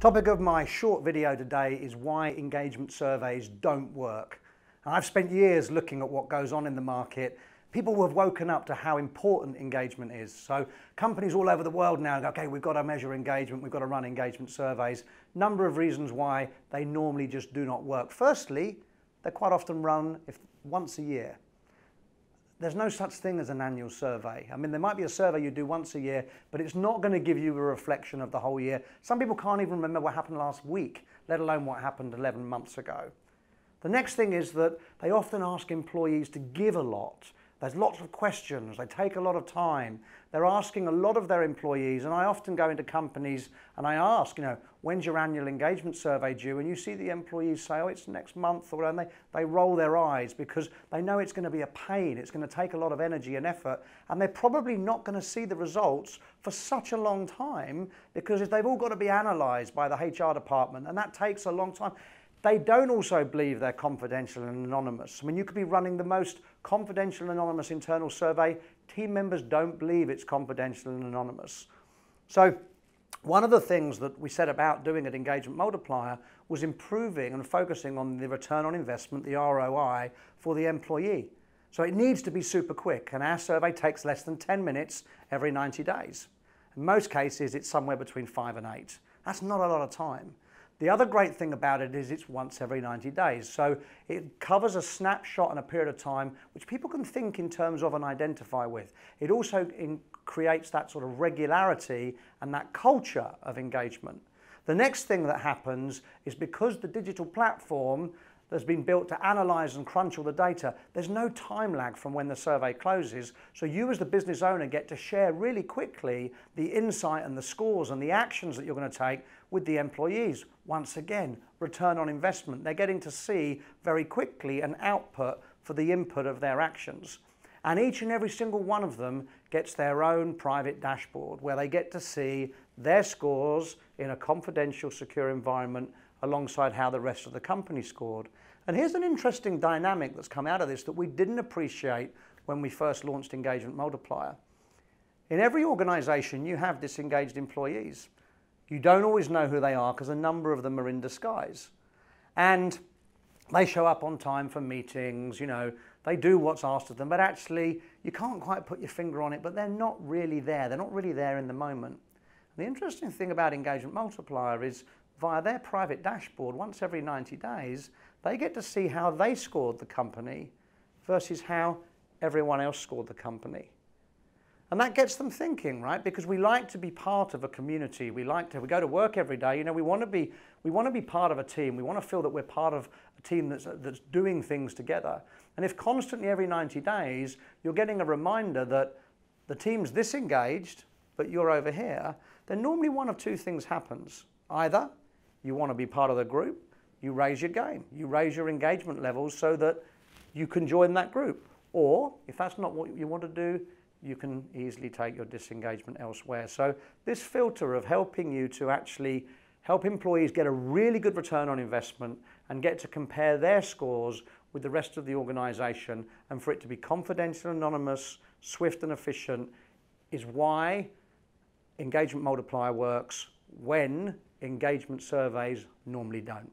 Topic of my short video today is why engagement surveys don't work. And I've spent years looking at what goes on in the market. People have woken up to how important engagement is. So companies all over the world now go, okay, we've got to measure engagement, we've got to run engagement surveys. Number of reasons why they normally just do not work. Firstly, they're quite often run once a year. There's no such thing as an annual survey. I mean, there might be a survey you do once a year, but it's not going to give you a reflection of the whole year. Some people can't even remember what happened last week, let alone what happened 11 months ago. The next thing is that they often ask employees to give a lot. There's lots of questions, they take a lot of time. They're asking a lot of their employees, and I often go into companies and I ask, when's your annual engagement survey due? And you see the employees say, oh, it's next month, or and they roll their eyes because they know it's going to be a pain, it's going to take a lot of energy and effort, and they're probably not going to see the results for such a long time because they've all got to be analysed by the HR department, and that takes a long time. They don't also believe they're confidential and anonymous. I mean, you could be running the most confidential and anonymous internal survey. Team members don't believe it's confidential and anonymous. So one of the things that we set about doing at Engagement Multiplier was improving and focusing on the return on investment, the ROI, for the employee. So it needs to be super quick, and our survey takes less than 10 minutes every 90 days. In most cases, it's somewhere between 5 and 8. That's not a lot of time. The other great thing about it is it's once every 90 days. So it covers a snapshot and a period of time which people can think in terms of and identify with. It also creates that sort of regularity and that culture of engagement. The next thing that happens is because the digital platform that's been built to analyze and crunch all the data, there's no time lag from when the survey closes. So you as the business owner get to share really quickly the insight and the scores and the actions that you're going to take with the employees. Once again, return on investment. They're getting to see very quickly an output for the input of their actions. And each and every single one of them gets their own private dashboard where they get to see their scores in a confidential, secure environment alongside how the rest of the company scored. And here's an interesting dynamic that's come out of this that we didn't appreciate when we first launched Engagement Multiplier. In every organization, you have disengaged employees. You don't always know who they are because a number of them are in disguise. And they show up on time for meetings, they do what's asked of them, but actually you can't quite put your finger on it, but they're not really there. They're not really there in the moment. And the interesting thing about Engagement Multiplier is via their private dashboard, once every 90 days, they get to see how they scored the company versus how everyone else scored the company. And that gets them thinking, right? Because we like to be part of a community. We go to work every day. We want to be part of a team. We want to feel that we're part of a team that's doing things together. And if constantly every 90 days you're getting a reminder that the team's disengaged, but you're over here, then normally one of two things happens. Either you want to be part of the group, you raise your game, you raise your engagement levels so that you can join that group. Or if that's not what you want to do, you can easily take your disengagement elsewhere. So this filter of helping you to actually help employees get a really good return on investment and get to compare their scores with the rest of the organization and for it to be confidential, anonymous, swift and efficient is why Engagement Multiplier works when engagement surveys normally don't.